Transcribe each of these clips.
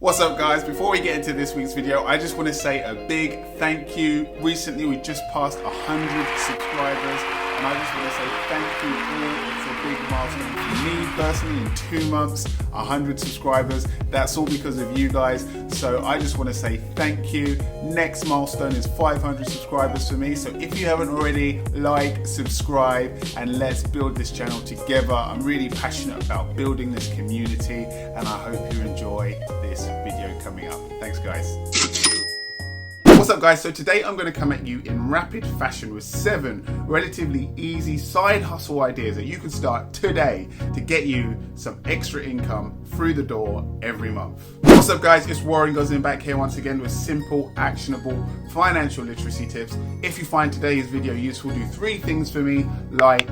What's up guys, before we get into this week's video, I just want to say a big thank you. Recently we just passed 100 subscribers and I just want to say thank you all. It's a big milestone for me personally in 2 months, 100 subscribers. That's all because of you guys. So I just want to say thank you. Next milestone is 500 subscribers for me. So if you haven't already, like, subscribe, and let's build this channel together. I'm really passionate about building this community and I hope you enjoy this video coming up. Thanks guys. What's up guys, so today I'm going to come at you in rapid fashion with 7 relatively easy side hustle ideas that you can start today to get you some extra income through the door every month. What's up guys, it's Warren Gosling back here once again with simple, actionable financial literacy tips. If you find today's video useful, do 3 things for me: like,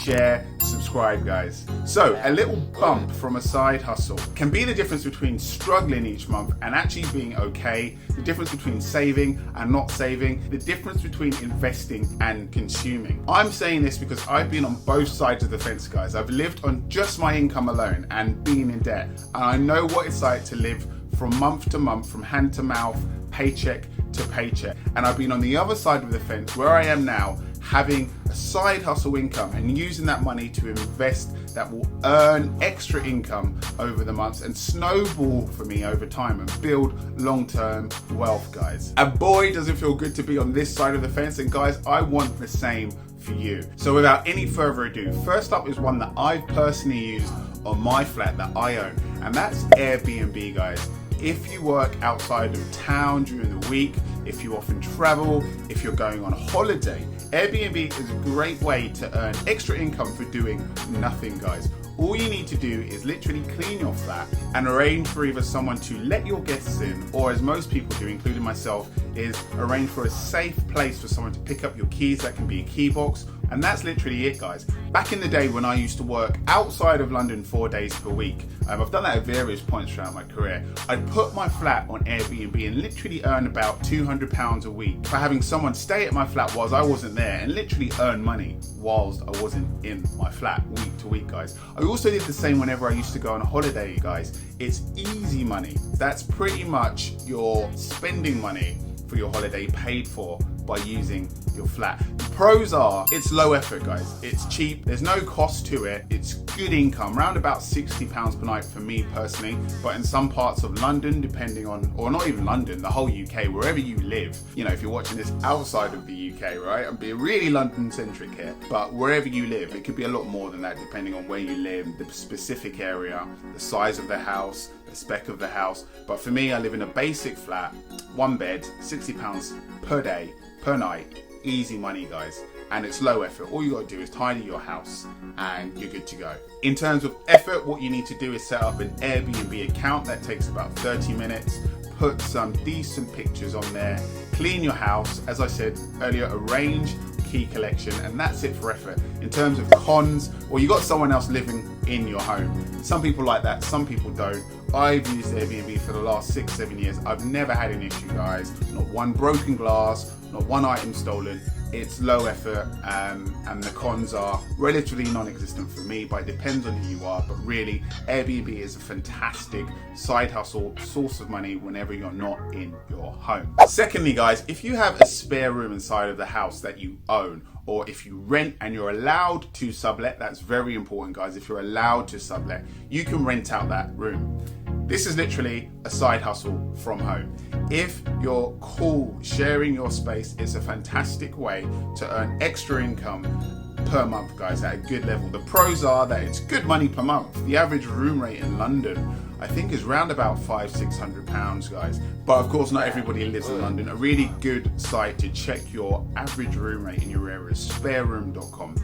share, subscribe guys. So a little bump from a side hustle can be the difference between struggling each month and actually being okay, the difference between saving and not saving, the difference between investing and consuming. I'm saying this because I've been on both sides of the fence guys. I've lived on just my income alone and been in debt, and I know what it's like to live from month to month, from hand to mouth, paycheck to paycheck. And I've been on the other side of the fence where I am now, having a side hustle income and using that money to invest that will earn extra income over the months and snowball for me over time and build long-term wealth guys. And boy does it feel good to be on this side of the fence, and guys, I want the same for you. So without any further ado, first up is one that I've personally used on my flat that I own, and that's Airbnb guys. If you work outside of town during the week, if you often travel, if you're going on holiday, Airbnb is a great way to earn extra income for doing nothing guys. All you need to do is literally clean your flat and arrange for either someone to let your guests in, or as most people do, including myself, is arrange for a safe place for someone to pick up your keys. That can be a key box, and that's literally it guys. Back in the day when I used to work outside of London 4 days per week, I've done that at various points throughout my career, I'd put my flat on Airbnb and literally earn about £200 a week for having someone stay at my flat whilst I wasn't there, and literally earn money whilst I wasn't in my flat week to week guys. I also did the same whenever I used to go on a holiday guys. It's easy money. That's pretty much your spending money for your holiday paid for by using your flat. The pros are, it's low effort guys, it's cheap, there's no cost to it, it's good income, around about £60 per night for me personally, but in some parts of London, depending on, or not even London, the whole UK, wherever you live, you know, if you're watching this outside of the UK, right, I'm being really London centric here, but wherever you live, it could be a lot more than that depending on where you live, the specific area, the size of the house, the spec of the house. But for me, I live in a basic flat, 1 bed, £60 per day, per night, easy money guys, and it's low effort. All you gotta do is tidy your house and you're good to go. In terms of effort, what you need to do is set up an Airbnb account. That takes about 30 minutes. Put some decent pictures on there, clean your house, as I said earlier, arrange key collection, and that's it for effort. In terms of cons, well, you got someone else living in your home. Some people like that, some people don't. I've used Airbnb for the last 6-7 years. I've never had an issue guys, not one broken glass, not one item stolen. It's low effort, and the cons are relatively non-existent for me, but it depends on who you are. But really, Airbnb is a fantastic side hustle, source of money whenever you're not in your home. Secondly guys, if you have a spare room inside of the house that you own, or if you rent and you're allowed to sublet, that's very important guys. If you're allowed to sublet, you can rent out that room. This is literally a side hustle from home. If you're cool sharing your space, it's a fantastic way to earn extra income per month guys at a good level. The pros are that it's good money per month. The average room rate in London I think is around about £500-600 guys, but of course not everybody lives in London. A really good site to check your average room rate in your area is spareroom.com.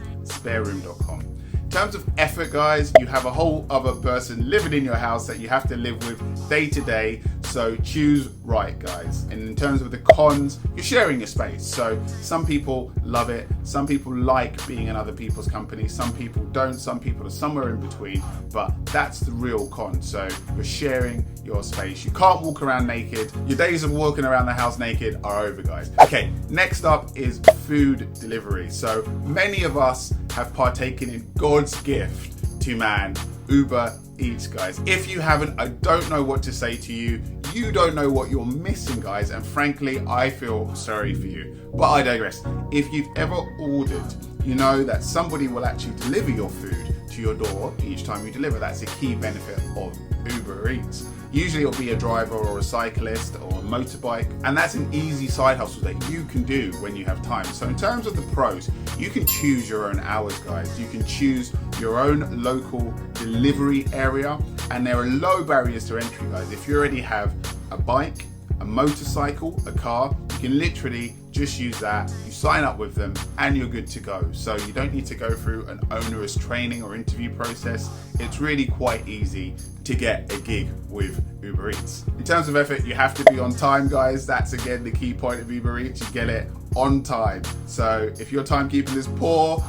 In terms of effort guys, you have a whole other person living in your house that you have to live with day to day, so choose right guys. And in terms of the cons, you're sharing your space, so some people love it, some people like being in other people's company, some people don't, some people are somewhere in between, but that's the real con. So you're sharing your space, you can't walk around naked, your days of walking around the house naked are over guys. Okay, next up is food delivery. So many of us have partaken in God's gift to man, Uber Eats guys. If you haven't, I don't know what to say to you. You don't know what you're missing, guys, and frankly, I feel sorry for you. But I digress. If you've ever ordered, you know that somebody will actually deliver your food to your door each time you deliver. That's a key benefit of Uber Eats. Usually it'll be a driver or a cyclist or a motorbike, and that's an easy side hustle that you can do when you have time. So in terms of the pros, you can choose your own hours, guys. You can choose your own local delivery area, and there are low barriers to entry, guys. If you already have a bike, a motorcycle, a car, you can literally just use that, you sign up with them, and you're good to go. So you don't need to go through an onerous training or interview process. It's really quite easy to get a gig with Uber Eats. In terms of effort, you have to be on time, guys. That's again the key point of Uber Eats. You get it on time. So if your timekeeping is poor,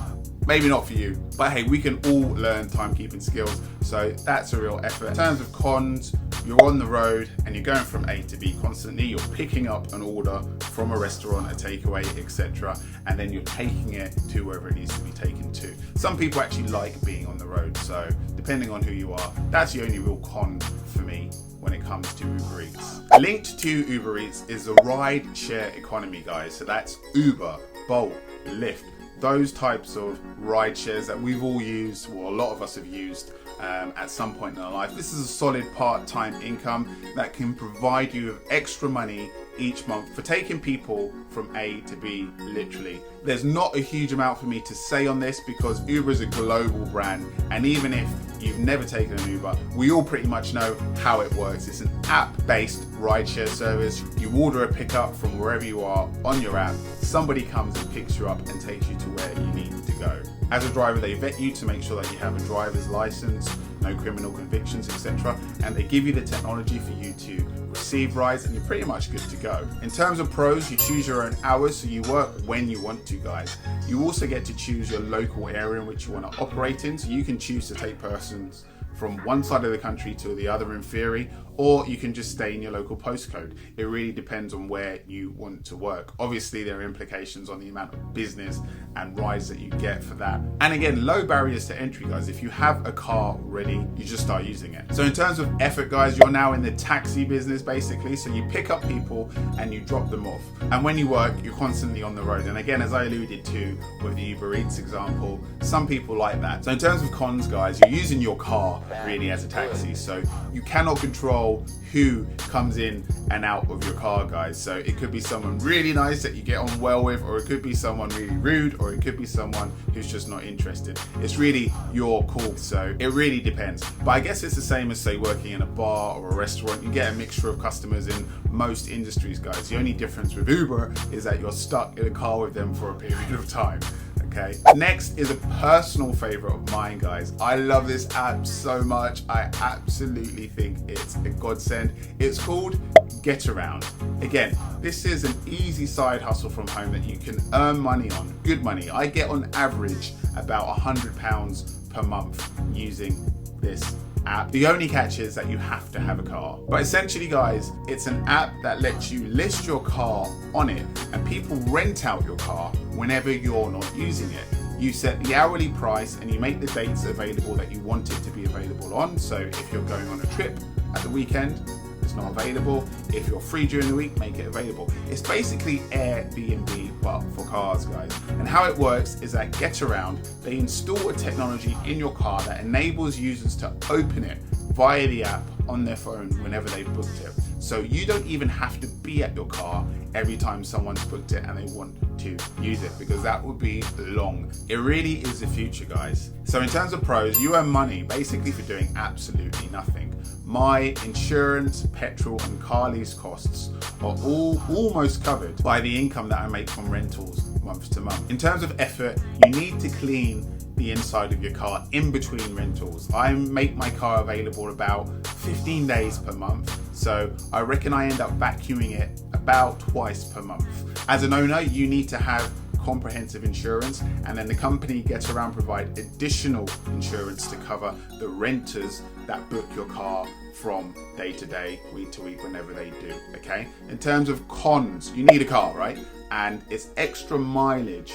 maybe not for you, but hey, we can all learn timekeeping skills, so that's a real effort. In terms of cons, you're on the road and you're going from A to B constantly. You're picking up an order from a restaurant, a takeaway, etc., and then you're taking it to wherever it needs to be taken to. Some people actually like being on the road, so depending on who you are, that's the only real con for me when it comes to Uber Eats. Linked to Uber Eats is the ride share economy, guys. So that's Uber, Bolt, Lyft, those types of ride shares that we've all used, or a lot of us have used at some point in our life. This is a solid part-time income that can provide you with extra money each month for taking people from A to B, literally. There's not a huge amount for me to say on this because Uber is a global brand, and even if you've never taken an Uber, we all pretty much know how it works. It's an app-based rideshare service. You order a pickup from wherever you are on your app, somebody comes and picks you up and takes you to where you need to go. As a driver, they vet you to make sure that you have a driver's license, no criminal convictions, etc. And they give you the technology for you to receive rides, and you're pretty much good to go. In terms of pros, you choose your own hours, so you work when you want to, guys. You also get to choose your local area in which you want to operate in, so you can choose to take persons from one side of the country to the other in theory, or you can just stay in your local postcode. It really depends on where you want to work. Obviously, there are implications on the amount of business and rides that you get for that. And again, low barriers to entry, guys. If you have a car ready, you just start using it. So in terms of effort, guys, you're now in the taxi business, basically. So you pick up people and you drop them off. And when you work, you're constantly on the road. And again, as I alluded to with the Uber Eats example, some people like that. So in terms of cons, guys, you're using your car really as a taxi. So you cannot control who comes in and out of your car, guys. So it could be someone really nice that you get on well with, or it could be someone really rude, or it could be someone who's just not interested. It's really your call, so it really depends. But I guess it's the same as, say, working in a bar or a restaurant. You get a mixture of customers in most industries, guys. The only difference with Uber is that you're stuck in a car with them for a period of time. Okay. Next is a personal favorite of mine, guys. I love this app so much. I absolutely think it's a godsend. It's called Geataround. Again, this is an easy side hustle from home that you can earn money on, good money. I get on average about £100 per month using this app. The only catch is that you have to have a car. But essentially, guys, it's an app that lets you list your car on it, and people rent out your car whenever you're not using it. You set the hourly price and you make the dates available that you want it to be available on. So if you're going on a trip at the weekend, it's not available. If you're free during the week, make it available. It's basically Airbnb, but for cars, guys. And how it works is that Geataround, they install a technology in your car that enables users to open it via the app on their phone whenever they've booked it. So you don't even have to be at your car every time someone's booked it and they want to use it, because that would be long. It really is the future, guys. So in terms of pros, you earn money basically for doing absolutely nothing. My insurance, petrol and car lease costs are all almost covered by the income that I make from rentals month to month. In terms of effort, you need to clean the inside of your car in between rentals. I make my car available about 15 days per month, so I reckon I end up vacuuming it about twice per month. As an owner, you need to have comprehensive insurance, and then the company Geataround provide additional insurance to cover the renters that book your car from day to day, week to week, whenever they do. Okay. In terms of cons, you need a car, right? And it's extra mileage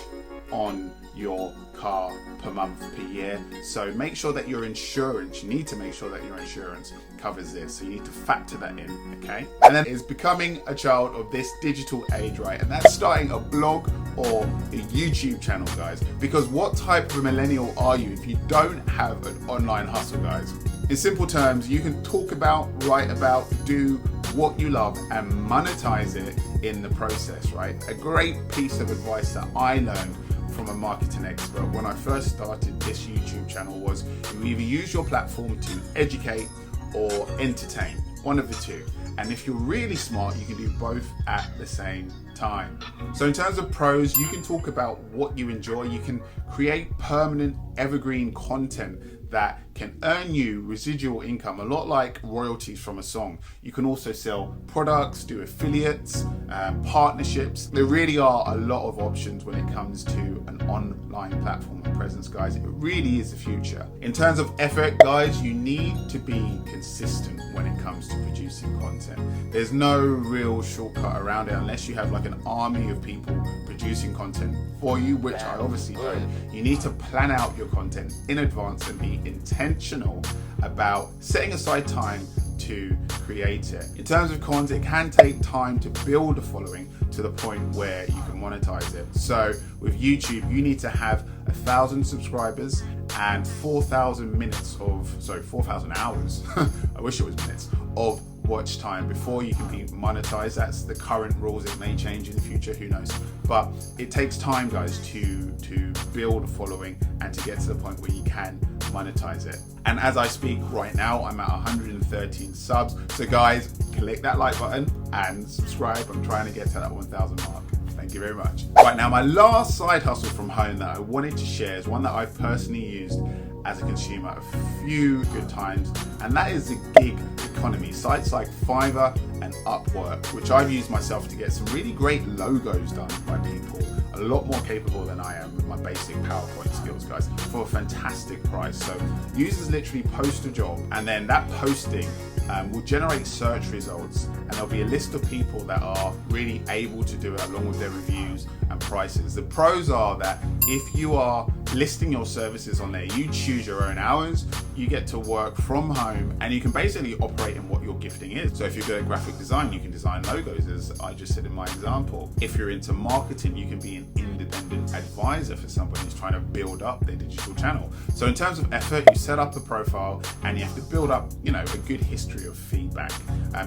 on your car per month per year. So make sure that your insurance, you need to make sure that your insurance covers this. So you need to factor that in, okay? And then it's becoming a child of this digital age, right? And that's starting a blog or a YouTube channel, guys. Because what type of a millennial are you if you don't have an online hustle, guys? In simple terms, you can talk about, write about, do what you love and monetize it in the process, right? A great piece of advice that I learned from a marketing expert when I first started this YouTube channel was you either use your platform to educate or entertain, one of the two. And if you're really smart, you can do both at the same time. So in terms of pros, you can talk about what you enjoy. You can create permanent evergreen content that can earn you residual income, a lot like royalties from a song. You can also sell products, do affiliates, partnerships. There really are a lot of options when it comes to an online platform and presence, guys. It really is the future. In terms of effort, guys, you need to be consistent when it comes to producing content. There's no real shortcut around it unless you have like an army of people producing content for you, which I obviously don't. You need to plan out your content in advance and be intentional about setting aside time to create it. In terms of cons, it can take time to build a following to the point where you can monetize it. So with YouTube, you need to have 1,000 subscribers and 4,000 hours, I wish it was minutes, of watch time before you can be monetized. That's the current rules. It may change in the future, who knows? But it takes time, guys, to build a following and to get to the point where you can monetize it. And as I speak right now, I'm at 113 subs. So guys, click that like button and subscribe. I'm trying to get to that 1,000 mark. Thank you very much. Right now, my last side hustle from home that I wanted to share is one that I've personally used as a consumer a few good times, and that is the gig economy. Sites like Fiverr and Upwork, which I've used myself to get some really great logos done by people, a lot more capable than I am with my basic PowerPoint skills, guys, for a fantastic price. So users literally post a job, and then that posting will generate search results, and there'll be a list of people that are really able to do it along with their reviews and prices. The pros are that if you are listing your services on there, you choose your own hours, you get to work from home, and you can basically operate in what your gifting is. So if you're good at graphic design, you can design logos, as I just said in my example. If you're into marketing, you can be an independent advisor for somebody who's trying to build up their digital channel. So in terms of effort, you set up a profile and you have to build up, a good history of feedback.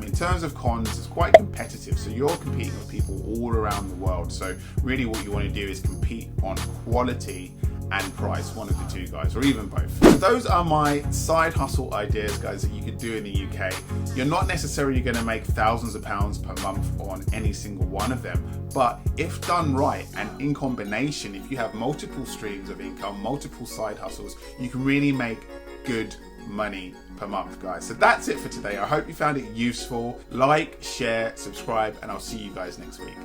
In terms of cons, it's quite competitive. So you're competing with people all around the world. So really what you want to do is compete on quality and price, one of the two, guys, or even both. So those are my side hustle ideas, guys, that you could do in the UK. You're not necessarily going to make thousands of pounds per month on any single one of them, but if done right and in combination, if you have multiple streams of income, multiple side hustles, you can really make good money per month, guys. So that's it for today. I hope you found it useful. Like, share, subscribe, and I'll see you guys next week.